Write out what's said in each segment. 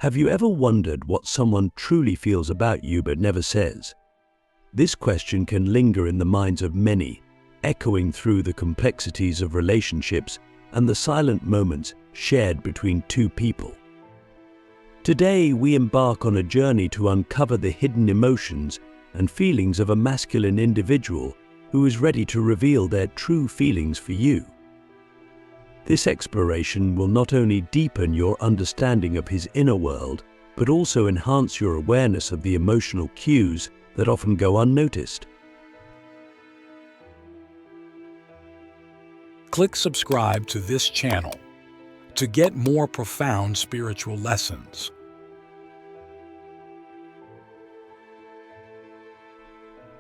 Have you ever wondered what someone truly feels about you but never says? This question can linger in the minds of many, echoing through the complexities of relationships and the silent moments shared between two people. Today, we embark on a journey to uncover the hidden emotions and feelings of a masculine individual who is ready to reveal their true feelings for you. This exploration will not only deepen your understanding of his inner world, but also enhance your awareness of the emotional cues that often go unnoticed. Click subscribe to this channel to get more profound spiritual lessons.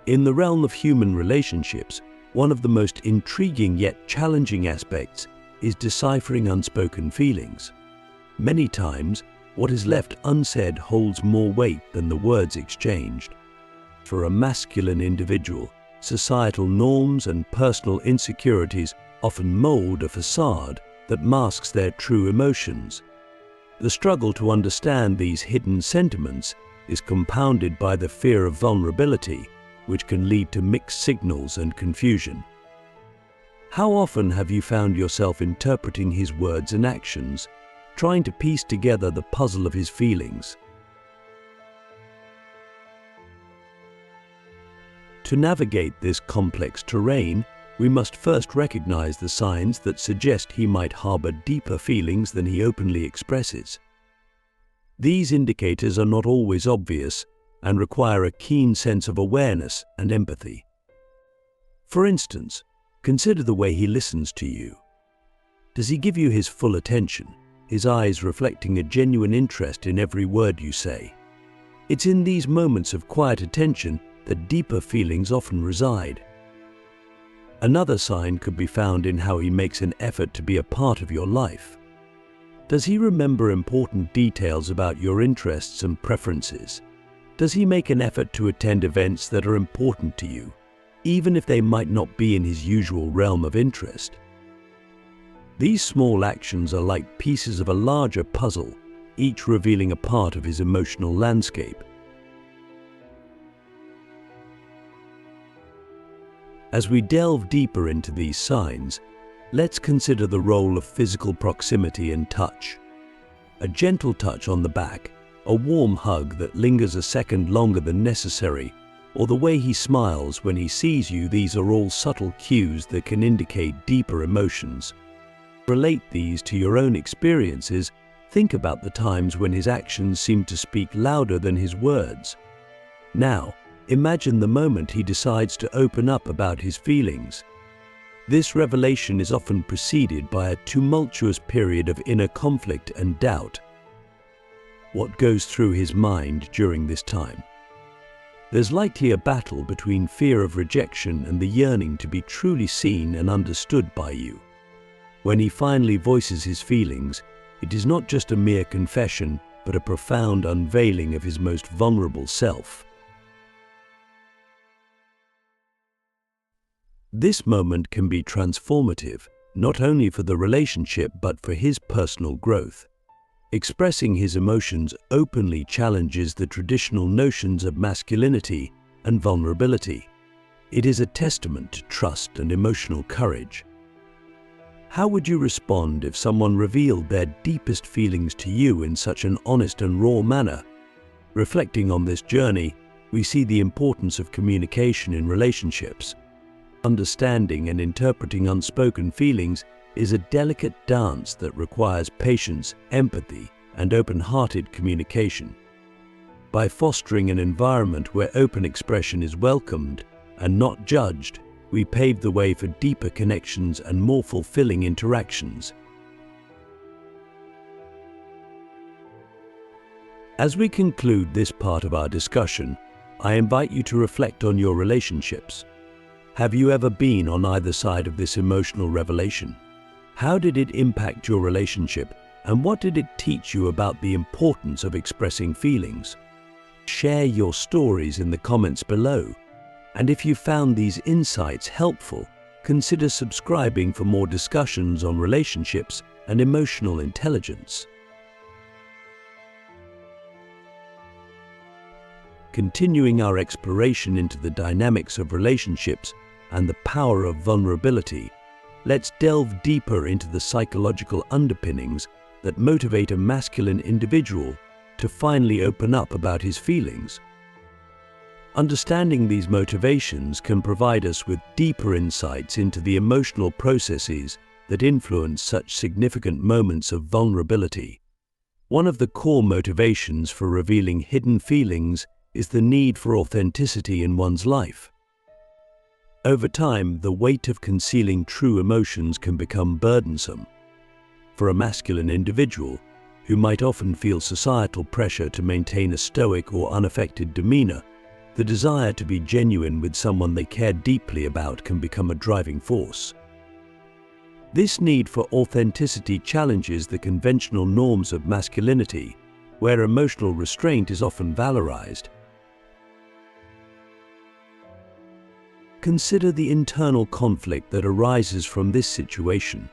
In the realm of human relationships, one of the most intriguing yet challenging aspects is deciphering unspoken feelings. Many times, what is left unsaid holds more weight than the words exchanged. For a masculine individual, societal norms and personal insecurities often mold a facade that masks their true emotions. The struggle to understand these hidden sentiments is compounded by the fear of vulnerability, which can lead to mixed signals and confusion. How often have you found yourself interpreting his words and actions, trying to piece together the puzzle of his feelings? To navigate this complex terrain, we must first recognize the signs that suggest he might harbor deeper feelings than he openly expresses. These indicators are not always obvious and require a keen sense of awareness and empathy. For instance, consider the way he listens to you. Does he give you his full attention, his eyes reflecting a genuine interest in every word you say? It's in these moments of quiet attention that deeper feelings often reside. Another sign could be found in how he makes an effort to be a part of your life. Does he remember important details about your interests and preferences? Does he make an effort to attend events that are important to you, even if they might not be in his usual realm of interest? These small actions are like pieces of a larger puzzle, each revealing a part of his emotional landscape. As we delve deeper into these signs, let's consider the role of physical proximity and touch. A gentle touch on the back, a warm hug that lingers a second longer than necessary, or the way he smiles when he sees you, these are all subtle cues that can indicate deeper emotions. Relate these to your own experiences. Think about the times when his actions seem to speak louder than his words. Now, imagine the moment he decides to open up about his feelings. This revelation is often preceded by a tumultuous period of inner conflict and doubt. What goes through his mind during this time? There's likely a battle between fear of rejection and the yearning to be truly seen and understood by you. When he finally voices his feelings, it is not just a mere confession, but a profound unveiling of his most vulnerable self. This moment can be transformative, not only for the relationship but for his personal growth. Expressing his emotions openly challenges the traditional notions of masculinity and vulnerability. It is a testament to trust and emotional courage. How would you respond if someone revealed their deepest feelings to you in such an honest and raw manner? Reflecting on this journey, we see the importance of communication in relationships. Understanding and interpreting unspoken feelings is a delicate dance that requires patience, empathy, and open-hearted communication. By fostering an environment where open expression is welcomed and not judged, we pave the way for deeper connections and more fulfilling interactions. As we conclude this part of our discussion, I invite you to reflect on your relationships. Have you ever been on either side of this emotional revelation? How did it impact your relationship, and what did it teach you about the importance of expressing feelings? Share your stories in the comments below, and if you found these insights helpful, consider subscribing for more discussions on relationships and emotional intelligence. Continuing our exploration into the dynamics of relationships and the power of vulnerability, let's delve deeper into the psychological underpinnings that motivate a masculine individual to finally open up about his feelings. Understanding these motivations can provide us with deeper insights into the emotional processes that influence such significant moments of vulnerability. One of the core motivations for revealing hidden feelings is the need for authenticity in one's life. Over time, the weight of concealing true emotions can become burdensome. For a masculine individual, who might often feel societal pressure to maintain a stoic or unaffected demeanor, the desire to be genuine with someone they care deeply about can become a driving force. This need for authenticity challenges the conventional norms of masculinity, where emotional restraint is often valorized. Consider the internal conflict that arises from this situation.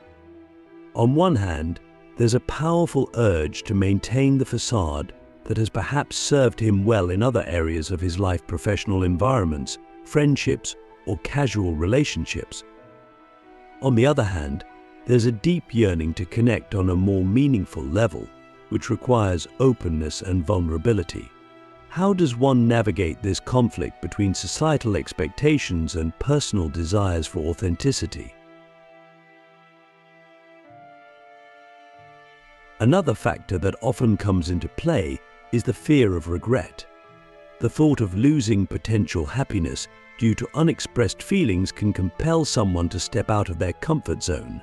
On one hand, there's a powerful urge to maintain the facade that has perhaps served him well in other areas of his life, professional environments, friendships, or casual relationships. On the other hand, there's a deep yearning to connect on a more meaningful level, which requires openness and vulnerability. How does one navigate this conflict between societal expectations and personal desires for authenticity? Another factor that often comes into play is the fear of regret. The thought of losing potential happiness due to unexpressed feelings can compel someone to step out of their comfort zone.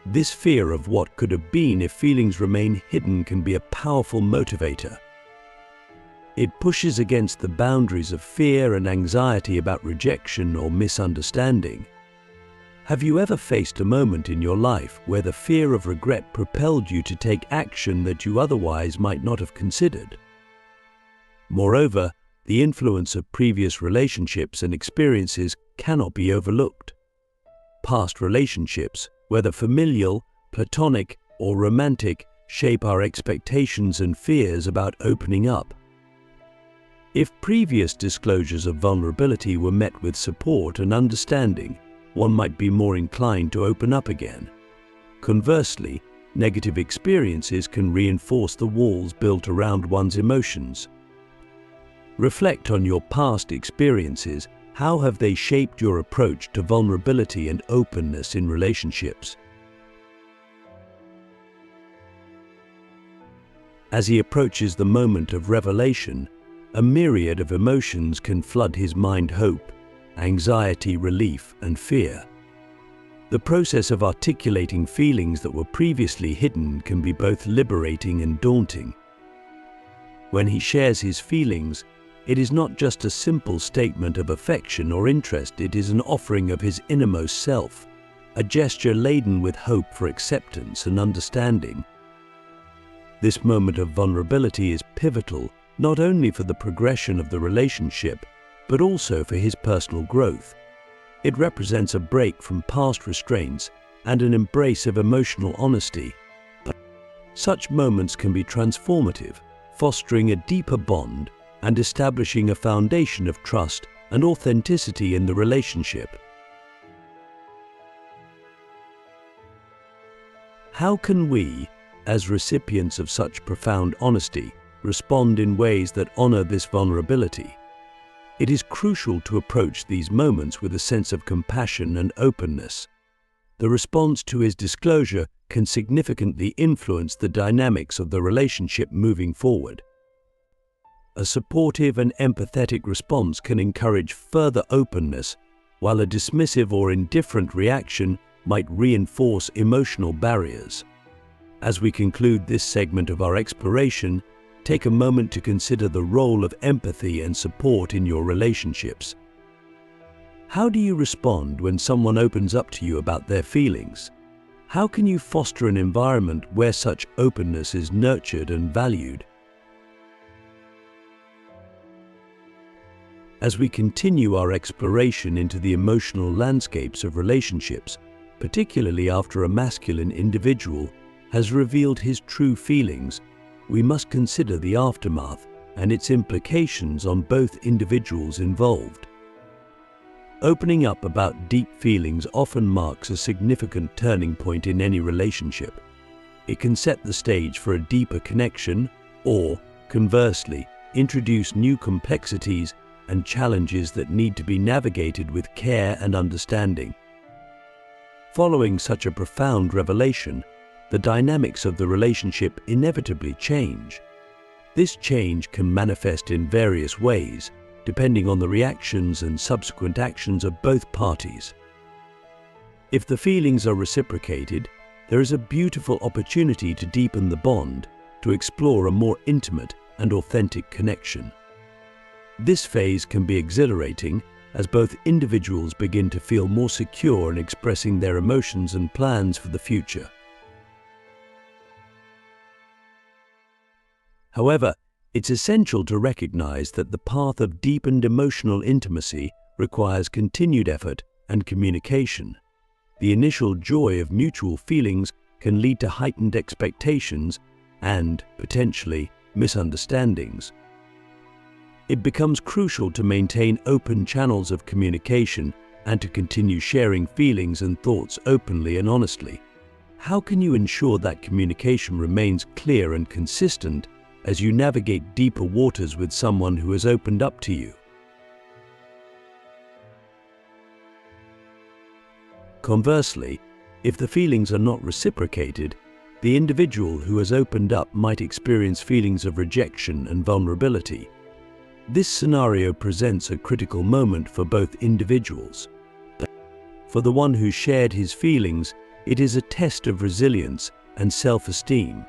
This fear of what could have been if feelings remain hidden can be a powerful motivator. It pushes against the boundaries of fear and anxiety about rejection or misunderstanding. Have you ever faced a moment in your life where the fear of regret propelled you to take action that you otherwise might not have considered? Moreover, the influence of previous relationships and experiences cannot be overlooked. Past relationships, whether familial, platonic, or romantic, shape our expectations and fears about opening up. If previous disclosures of vulnerability were met with support and understanding, one might be more inclined to open up again. Conversely, negative experiences can reinforce the walls built around one's emotions. Reflect on your past experiences. How have they shaped your approach to vulnerability and openness in relationships? As he approaches the moment of revelation, a myriad of emotions can flood his mind: hope, anxiety, relief, and fear. The process of articulating feelings that were previously hidden can be both liberating and daunting. When he shares his feelings, it is not just a simple statement of affection or interest, it is an offering of his innermost self, a gesture laden with hope for acceptance and understanding. This moment of vulnerability is pivotal not only for the progression of the relationship, but also for his personal growth. It represents a break from past restraints and an embrace of emotional honesty. Such moments can be transformative, fostering a deeper bond and establishing a foundation of trust and authenticity in the relationship. How can we, as recipients of such profound honesty, respond in ways that honor this vulnerability? It is crucial to approach these moments with a sense of compassion and openness. The response to his disclosure can significantly influence the dynamics of the relationship moving forward. A supportive and empathetic response can encourage further openness, while a dismissive or indifferent reaction might reinforce emotional barriers. As we conclude this segment of our exploration, take a moment to consider the role of empathy and support in your relationships. How do you respond when someone opens up to you about their feelings? How can you foster an environment where such openness is nurtured and valued? As we continue our exploration into the emotional landscapes of relationships, particularly after a masculine individual has revealed his true feelings, we must consider the aftermath, and its implications on both individuals involved. Opening up about deep feelings often marks a significant turning point in any relationship. It can set the stage for a deeper connection or, conversely, introduce new complexities and challenges that need to be navigated with care and understanding. Following such a profound revelation, the dynamics of the relationship inevitably change. This change can manifest in various ways, depending on the reactions and subsequent actions of both parties. If the feelings are reciprocated, there is a beautiful opportunity to deepen the bond, to explore a more intimate and authentic connection. This phase can be exhilarating as both individuals begin to feel more secure in expressing their emotions and plans for the future. However, it's essential to recognize that the path of deepened emotional intimacy requires continued effort and communication. The initial joy of mutual feelings can lead to heightened expectations and, potentially, misunderstandings. It becomes crucial to maintain open channels of communication and to continue sharing feelings and thoughts openly and honestly. How can you ensure that communication remains clear and consistent as you navigate deeper waters with someone who has opened up to you? Conversely, if the feelings are not reciprocated, the individual who has opened up might experience feelings of rejection and vulnerability. This scenario presents a critical moment for both individuals. For the one who shared his feelings, it is a test of resilience and self-esteem.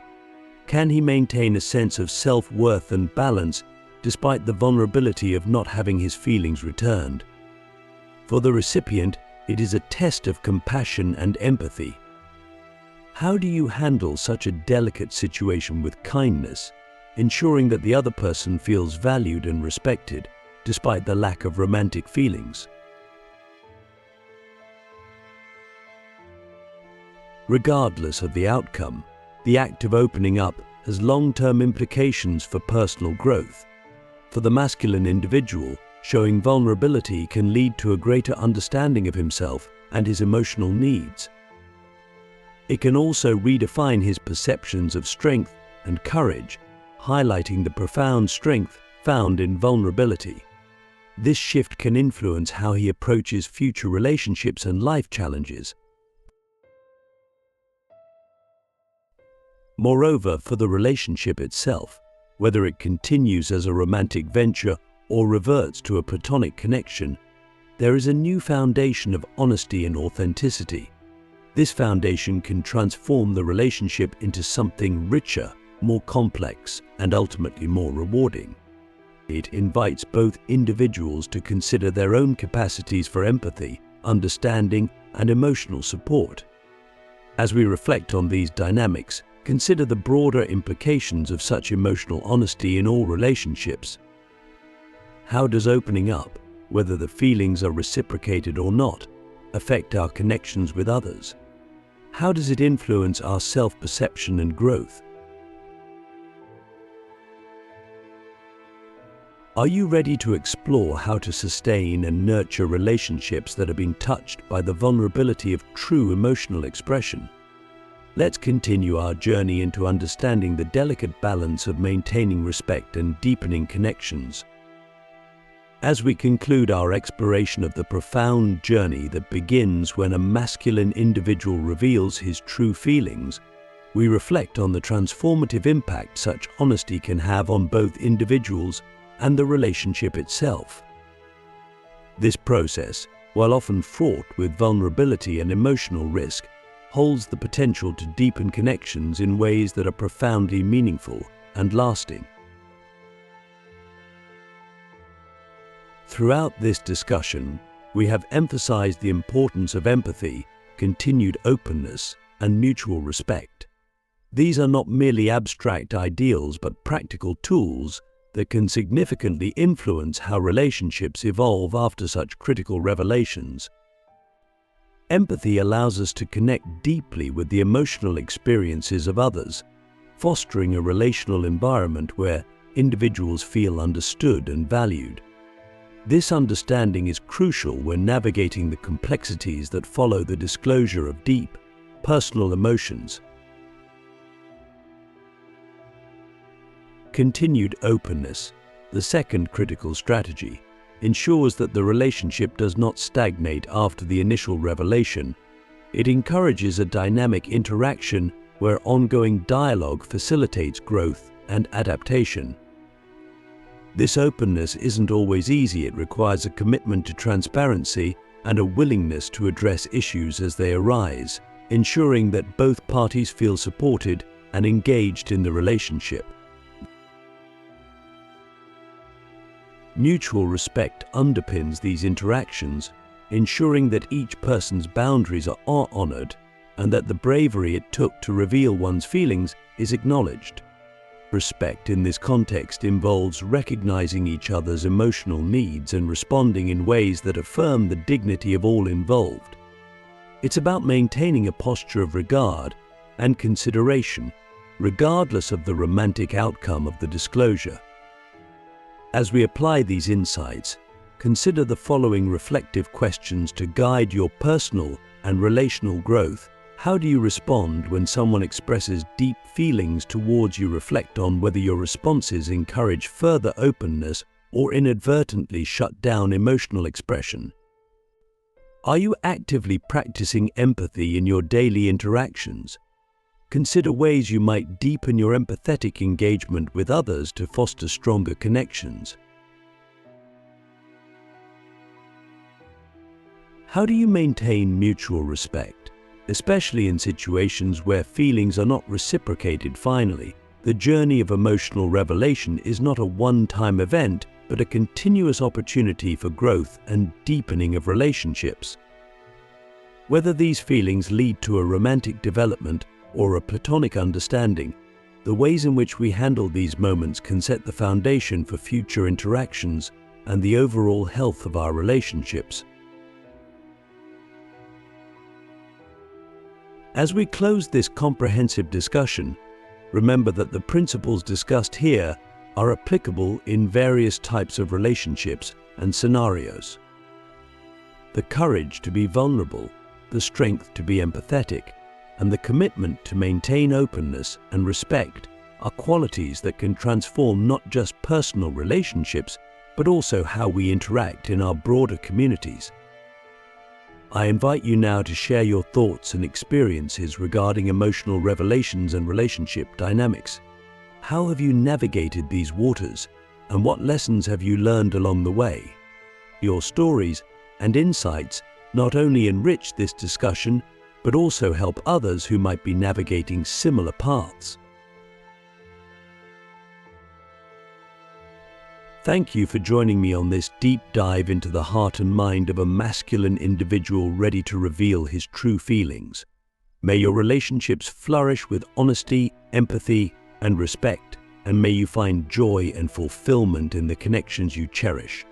Can he maintain a sense of self-worth and balance despite the vulnerability of not having his feelings returned? For the recipient, it is a test of compassion and empathy. How do you handle such a delicate situation with kindness, ensuring that the other person feels valued and respected despite the lack of romantic feelings? Regardless of the outcome, the act of opening up has long-term implications for personal growth. For the masculine individual, showing vulnerability can lead to a greater understanding of himself and his emotional needs. It can also redefine his perceptions of strength and courage, highlighting the profound strength found in vulnerability. This shift can influence how he approaches future relationships and life challenges. Moreover, for the relationship itself, whether it continues as a romantic venture or reverts to a platonic connection, there is a new foundation of honesty and authenticity. This foundation can transform the relationship into something richer, more complex, and ultimately more rewarding. It invites both individuals to consider their own capacities for empathy, understanding, and emotional support. As we reflect on these dynamics, consider the broader implications of such emotional honesty in all relationships. How does opening up, whether the feelings are reciprocated or not, affect our connections with others? How does it influence our self-perception and growth? Are you ready to explore how to sustain and nurture relationships that have been touched by the vulnerability of true emotional expression? Let's continue our journey into understanding the delicate balance of maintaining respect and deepening connections. As we conclude our exploration of the profound journey that begins when a masculine individual reveals his true feelings, we reflect on the transformative impact such honesty can have on both individuals and the relationship itself. This process, while often fraught with vulnerability and emotional risk, holds the potential to deepen connections in ways that are profoundly meaningful and lasting. Throughout this discussion, we have emphasized the importance of empathy, continued openness, and mutual respect. These are not merely abstract ideals but practical tools that can significantly influence how relationships evolve after such critical revelations. Empathy allows us to connect deeply with the emotional experiences of others, fostering a relational environment where individuals feel understood and valued. This understanding is crucial when navigating the complexities that follow the disclosure of deep, personal emotions. Continued openness, the second critical strategy, ensures that the relationship does not stagnate after the initial revelation. It encourages a dynamic interaction where ongoing dialogue facilitates growth and adaptation. This openness isn't always easy. It requires a commitment to transparency and a willingness to address issues as they arise, ensuring that both parties feel supported and engaged in the relationship. Mutual respect underpins these interactions, ensuring that each person's boundaries are honored and that the bravery it took to reveal one's feelings is acknowledged. Respect in this context involves recognizing each other's emotional needs and responding in ways that affirm the dignity of all involved. It's about maintaining a posture of regard and consideration, regardless of the romantic outcome of the disclosure. As we apply these insights, consider the following reflective questions to guide your personal and relational growth. How do you respond when someone expresses deep feelings towards you? Reflect on whether your responses encourage further openness or inadvertently shut down emotional expression. Are you actively practicing empathy in your daily interactions? Consider ways you might deepen your empathetic engagement with others to foster stronger connections. How do you maintain mutual respect, especially in situations where feelings are not reciprocated? Finally, the journey of emotional revelation is not a one-time event, but a continuous opportunity for growth and deepening of relationships. Whether these feelings lead to a romantic development or a platonic understanding, the ways in which we handle these moments can set the foundation for future interactions and the overall health of our relationships. As we close this comprehensive discussion, remember that the principles discussed here are applicable in various types of relationships and scenarios. The courage to be vulnerable, the strength to be empathetic, and the commitment to maintain openness and respect are qualities that can transform not just personal relationships, but also how we interact in our broader communities. I invite you now to share your thoughts and experiences regarding emotional revelations and relationship dynamics. How have you navigated these waters, and what lessons have you learned along the way? Your stories and insights not only enrich this discussion, but also help others who might be navigating similar paths. Thank you for joining me on this deep dive into the heart and mind of a masculine individual ready to reveal his true feelings. May your relationships flourish with honesty, empathy, and respect, and may you find joy and fulfillment in the connections you cherish.